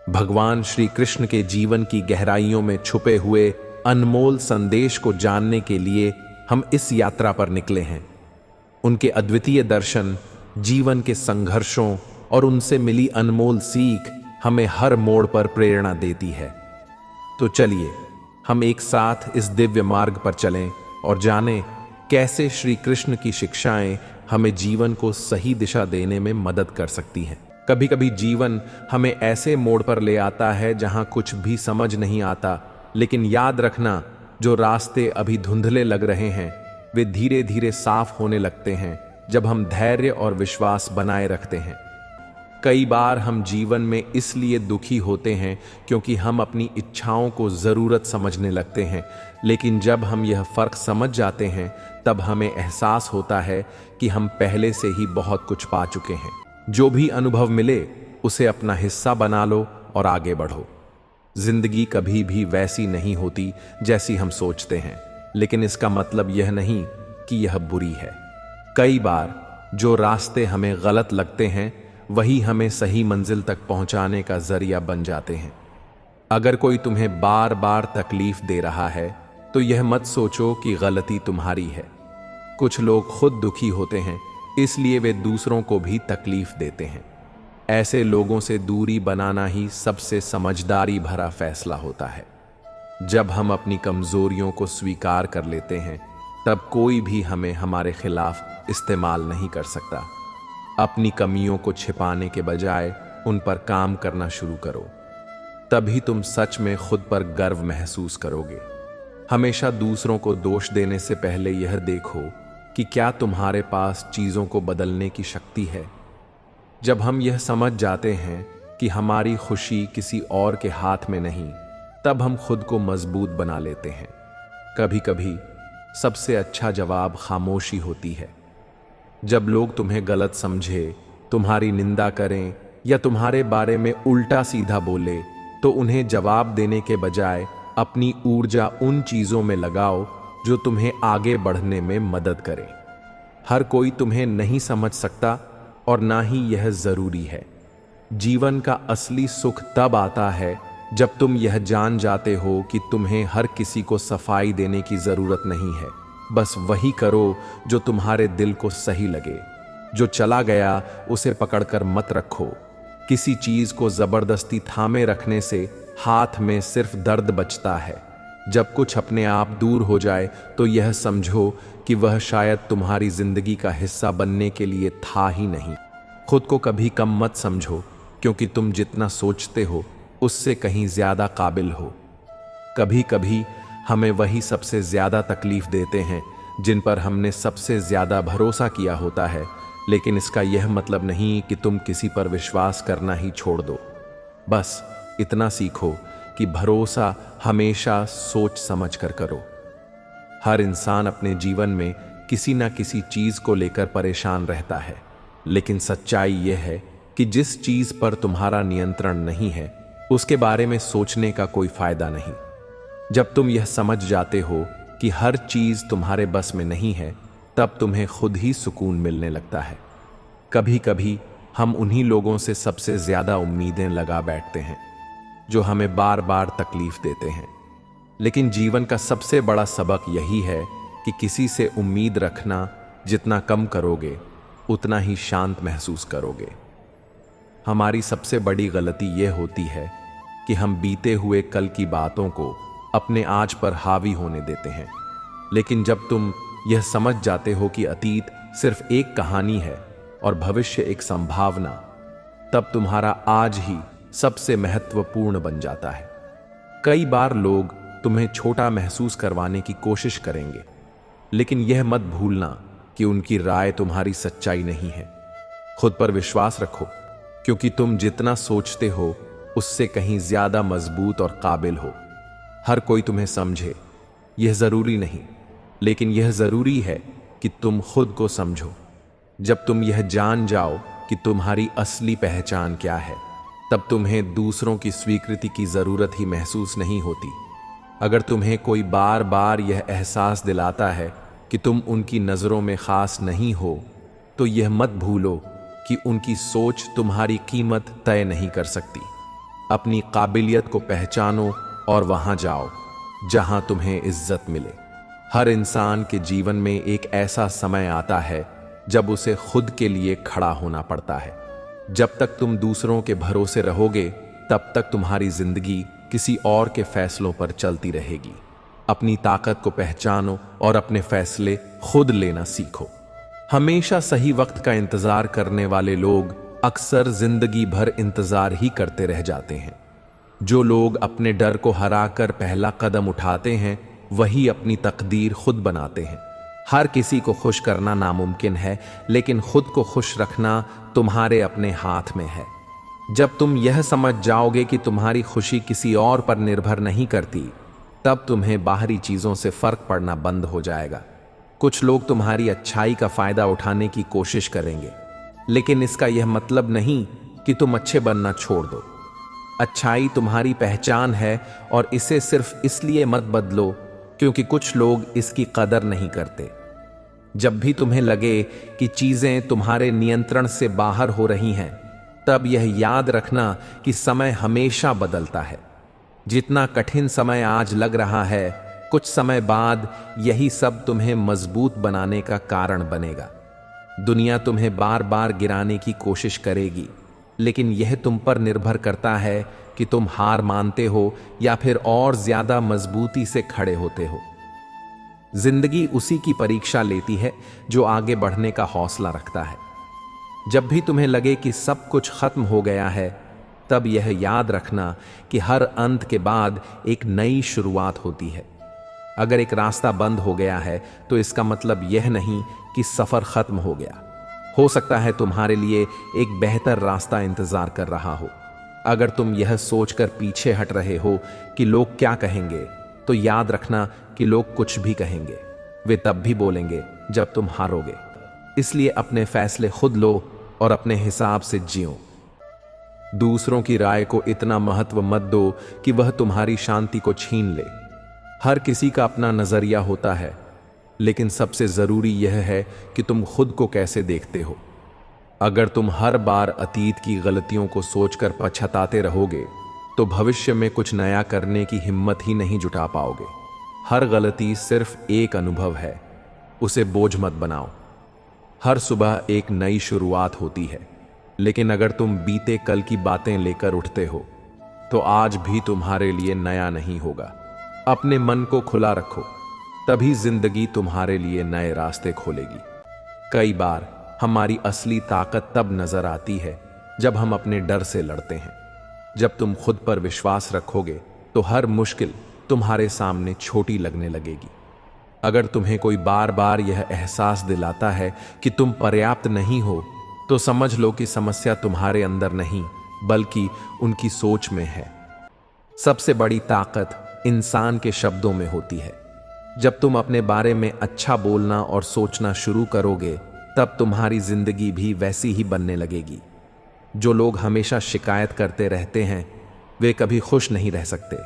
भगवान श्री कृष्ण के जीवन की गहराइयों में छुपे हुए अनमोल संदेश को जानने के लिए हम इस यात्रा पर निकले हैं। उनके अद्वितीय दर्शन, जीवन के संघर्षों और उनसे मिली अनमोल सीख हमें हर मोड़ पर प्रेरणा देती है। तो चलिए हम एक साथ इस दिव्य मार्ग पर चलें और जानें कैसे श्री कृष्ण की शिक्षाएं हमें जीवन को सही दिशा देने में मदद कर सकती हैं। कभी कभी जीवन हमें ऐसे मोड़ पर ले आता है जहां कुछ भी समझ नहीं आता, लेकिन याद रखना, जो रास्ते अभी धुंधले लग रहे हैं वे धीरे धीरे साफ होने लगते हैं जब हम धैर्य और विश्वास बनाए रखते हैं। कई बार हम जीवन में इसलिए दुखी होते हैं क्योंकि हम अपनी इच्छाओं को ज़रूरत समझने लगते हैं, लेकिन जब हम यह फ़र्क समझ जाते हैं तब हमें एहसास होता है कि हम पहले से ही बहुत कुछ पा चुके हैं। जो भी अनुभव मिले उसे अपना हिस्सा बना लो और आगे बढ़ो। जिंदगी कभी भी वैसी नहीं होती जैसी हम सोचते हैं, लेकिन इसका मतलब यह नहीं कि यह बुरी है। कई बार जो रास्ते हमें गलत लगते हैं वही हमें सही मंजिल तक पहुंचाने का जरिया बन जाते हैं। अगर कोई तुम्हें बार बार तकलीफ दे रहा है तो यह मत सोचो कि गलती तुम्हारी है। कुछ लोग खुद दुखी होते हैं, इसलिए वे दूसरों को भी तकलीफ देते हैं। ऐसे लोगों से दूरी बनाना ही सबसे समझदारी भरा फैसला होता है। जब हम अपनी कमजोरियों को स्वीकार कर लेते हैं तब कोई भी हमें हमारे खिलाफ इस्तेमाल नहीं कर सकता। अपनी कमियों को छिपाने के बजाय उन पर काम करना शुरू करो, तभी तुम सच में खुद पर गर्व महसूस करोगे। हमेशा दूसरों को दोष देने से पहले यह देखो कि क्या तुम्हारे पास चीज़ों को बदलने की शक्ति है। जब हम यह समझ जाते हैं कि हमारी खुशी किसी और के हाथ में नहीं, तब हम खुद को मजबूत बना लेते हैं। कभी कभी सबसे अच्छा जवाब खामोशी होती है। जब लोग तुम्हें गलत समझे, तुम्हारी निंदा करें या तुम्हारे बारे में उल्टा सीधा बोले, तो उन्हें जवाब देने के बजाय अपनी ऊर्जा उन चीज़ों में लगाओ जो तुम्हें आगे बढ़ने में मदद करें। हर कोई तुम्हें नहीं समझ सकता और ना ही यह ज़रूरी है। जीवन का असली सुख तब आता है जब तुम यह जान जाते हो कि तुम्हें हर किसी को सफाई देने की ज़रूरत नहीं है। बस वही करो जो तुम्हारे दिल को सही लगे। जो चला गया उसे पकड़कर मत रखो। किसी चीज़ को ज़बरदस्ती थामे रखने से हाथ में सिर्फ दर्द बचता है। जब कुछ अपने आप दूर हो जाए तो यह समझो कि वह शायद तुम्हारी ज़िंदगी का हिस्सा बनने के लिए था ही नहीं। खुद को कभी कम मत समझो, क्योंकि तुम जितना सोचते हो उससे कहीं ज़्यादा काबिल हो। कभी कभी हमें वही सबसे ज़्यादा तकलीफ देते हैं जिन पर हमने सबसे ज़्यादा भरोसा किया होता है, लेकिन इसका यह मतलब नहीं कि तुम किसी पर विश्वास करना ही छोड़ दो। बस इतना सीखो कि भरोसा हमेशा सोच समझ कर करो। हर इंसान अपने जीवन में किसी न किसी चीज़ को लेकर परेशान रहता है, लेकिन सच्चाई यह है कि जिस चीज़ पर तुम्हारा नियंत्रण नहीं है उसके बारे में सोचने का कोई फायदा नहीं। जब तुम यह समझ जाते हो कि हर चीज़ तुम्हारे बस में नहीं है, तब तुम्हें खुद ही सुकून मिलने लगता है। कभी कभी हम उन्हीं लोगों से सबसे ज़्यादा उम्मीदें लगा बैठते हैं जो हमें बार बार तकलीफ देते हैं, लेकिन जीवन का सबसे बड़ा सबक यही है कि किसी से उम्मीद रखना जितना कम करोगे उतना ही शांत महसूस करोगे। हमारी सबसे बड़ी गलती यह होती है कि हम बीते हुए कल की बातों को अपने आज पर हावी होने देते हैं, लेकिन जब तुम यह समझ जाते हो कि अतीत सिर्फ एक कहानी है और भविष्य एक संभावना, तब तुम्हारा आज ही सबसे महत्वपूर्ण बन जाता है। कई बार लोग तुम्हें छोटा महसूस करवाने की कोशिश करेंगे, लेकिन यह मत भूलना कि उनकी राय तुम्हारी सच्चाई नहीं है। खुद पर विश्वास रखो, क्योंकि तुम जितना सोचते हो उससे कहीं ज्यादा मजबूत और काबिल हो। हर कोई तुम्हें समझे यह जरूरी नहीं, लेकिन यह जरूरी है कि तुम खुद को समझो। जब तुम यह जान जाओ कि तुम्हारी असली पहचान क्या है, तब तुम्हें दूसरों की स्वीकृति की जरूरत ही महसूस नहीं होती। अगर तुम्हें कोई बार बार यह एहसास दिलाता है कि तुम उनकी नज़रों में खास नहीं हो, तो यह मत भूलो कि उनकी सोच तुम्हारी कीमत तय नहीं कर सकती। अपनी काबिलियत को पहचानो और वहां जाओ जहां तुम्हें इज्जत मिले। हर इंसान के जीवन में एक ऐसा समय आता है जब उसे खुद के लिए खड़ा होना पड़ता है। जब तक तुम दूसरों के भरोसे रहोगे तब तक तुम्हारी जिंदगी किसी और के फैसलों पर चलती रहेगी। अपनी ताकत को पहचानो और अपने फैसले खुद लेना सीखो। हमेशा सही वक्त का इंतजार करने वाले लोग अक्सर जिंदगी भर इंतजार ही करते रह जाते हैं। जो लोग अपने डर को हराकर पहला कदम उठाते हैं वही अपनी तकदीर खुद बनाते हैं। हर किसी को खुश करना नामुमकिन है, लेकिन खुद को खुश रखना तुम्हारे अपने हाथ में है। जब तुम यह समझ जाओगे कि तुम्हारी खुशी किसी और पर निर्भर नहीं करती, तब तुम्हें बाहरी चीजों से फर्क पड़ना बंद हो जाएगा। कुछ लोग तुम्हारी अच्छाई का फायदा उठाने की कोशिश करेंगे, लेकिन इसका यह मतलब नहीं कि तुम अच्छे बनना छोड़ दो। अच्छाई तुम्हारी पहचान है और इसे सिर्फ इसलिए मत बदलो क्योंकि कुछ लोग इसकी कदर नहीं करते। जब भी तुम्हें लगे कि चीजें तुम्हारे नियंत्रण से बाहर हो रही हैं, तब यह याद रखना कि समय हमेशा बदलता है। जितना कठिन समय आज लग रहा है, कुछ समय बाद यही सब तुम्हें मजबूत बनाने का कारण बनेगा। दुनिया तुम्हें बार बार गिराने की कोशिश करेगी, लेकिन यह तुम पर निर्भर करता है कि तुम हार मानते हो या फिर और ज्यादा मजबूती से खड़े होते हो। जिंदगी उसी की परीक्षा लेती है जो आगे बढ़ने का हौसला रखता है। जब भी तुम्हें लगे कि सब कुछ खत्म हो गया है, तब यह याद रखना कि हर अंत के बाद एक नई शुरुआत होती है। अगर एक रास्ता बंद हो गया है तो इसका मतलब यह नहीं कि सफर खत्म हो गया। हो सकता है तुम्हारे लिए एक बेहतर रास्ता इंतजार कर रहा हो। अगर तुम यह सोचकर पीछे हट रहे हो कि लोग क्या कहेंगे, तो याद रखना कि लोग कुछ भी कहेंगे। वे तब भी बोलेंगे जब तुम हारोगे। इसलिए अपने फैसले खुद लो और अपने हिसाब से जियो। दूसरों की राय को इतना महत्व मत दो कि वह तुम्हारी शांति को छीन ले। हर किसी का अपना नजरिया होता है, लेकिन सबसे जरूरी यह है कि तुम खुद को कैसे देखते हो। अगर तुम हर बार अतीत की गलतियों को सोचकर पछताते रहोगे, तो भविष्य में कुछ नया करने की हिम्मत ही नहीं जुटा पाओगे। हर गलती सिर्फ एक अनुभव है, उसे बोझ मत बनाओ। हर सुबह एक नई शुरुआत होती है, लेकिन अगर तुम बीते कल की बातें लेकर उठते हो, तो आज भी तुम्हारे लिए नया नहीं होगा। अपने मन को खुला रखो, तभी जिंदगी तुम्हारे लिए नए रास्ते खोलेगी। कई बार हमारी असली ताकत तब नजर आती है जब हम अपने डर से लड़ते हैं। जब तुम खुद पर विश्वास रखोगे तो हर मुश्किल तुम्हारे सामने छोटी लगने लगेगी। अगर तुम्हें कोई बार बार यह एहसास दिलाता है कि तुम पर्याप्त नहीं हो, तो समझ लो कि समस्या तुम्हारे अंदर नहीं बल्कि उनकी सोच में है। सबसे बड़ी ताकत इंसान के शब्दों में होती है। जब तुम अपने बारे में अच्छा बोलना और सोचना शुरू करोगे, तब तुम्हारी जिंदगी भी वैसी ही बनने लगेगी। जो लोग हमेशा शिकायत करते रहते हैं, वे कभी खुश नहीं रह सकते।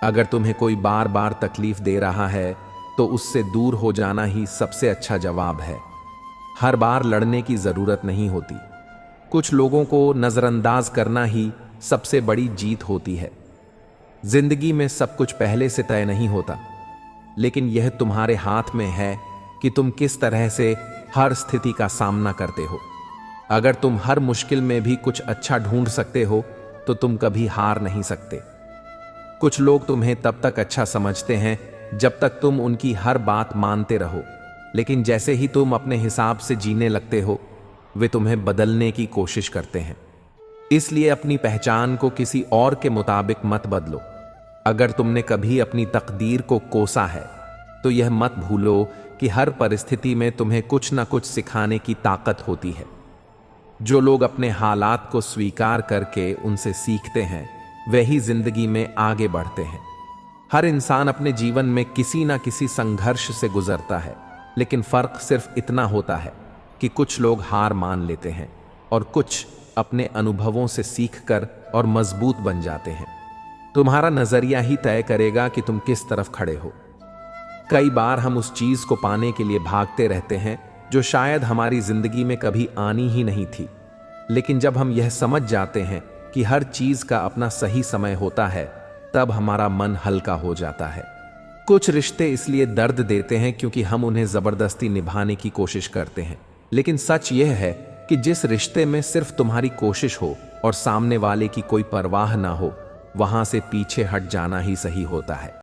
अगर तुम्हें कोई बार बार तकलीफ दे रहा है, तो उससे दूर हो जाना ही सबसे अच्छा जवाब है। हर बार लड़ने की जरूरत नहीं होती। कुछ लोगों को नजरअंदाज करना ही सबसे बड़ी जीत होती है। जिंदगी में सब कुछ पहले से तय नहीं होता, लेकिन यह तुम्हारे हाथ में है कि तुम किस तरह से हर स्थिति का सामना करते हो। अगर तुम हर मुश्किल में भी कुछ अच्छा ढूंढ सकते हो, तो तुम कभी हार नहीं सकते। कुछ लोग तुम्हें तब तक अच्छा समझते हैं जब तक तुम उनकी हर बात मानते रहो, लेकिन जैसे ही तुम अपने हिसाब से जीने लगते हो, वे तुम्हें बदलने की कोशिश करते हैं। इसलिए अपनी पहचान को किसी और के मुताबिक मत बदलो। अगर तुमने कभी अपनी तकदीर को कोसा है, तो यह मत भूलो कि हर परिस्थिति में तुम्हें कुछ ना कुछ सिखाने की ताकत होती है। जो लोग अपने हालात को स्वीकार करके उनसे सीखते हैं, वही जिंदगी में आगे बढ़ते हैं। हर इंसान अपने जीवन में किसी ना किसी संघर्ष से गुजरता है, लेकिन फर्क सिर्फ इतना होता है कि कुछ लोग हार मान लेते हैं और कुछ अपने अनुभवों से सीखकर और मजबूत बन जाते हैं। तुम्हारा नजरिया ही तय करेगा कि तुम किस तरफ खड़े हो। कई बार हम उस चीज को पाने के लिए भागते रहते हैं जो शायद हमारी जिंदगी में कभी आनी ही नहीं थी, लेकिन जब हम यह समझ जाते हैं कि हर चीज का अपना सही समय होता है, तब हमारा मन हल्का हो जाता है। कुछ रिश्ते इसलिए दर्द देते हैं क्योंकि हम उन्हें जबरदस्ती निभाने की कोशिश करते हैं, लेकिन सच यह है कि जिस रिश्ते में सिर्फ तुम्हारी कोशिश हो और सामने वाले की कोई परवाह ना हो, वहां से पीछे हट जाना ही सही होता है।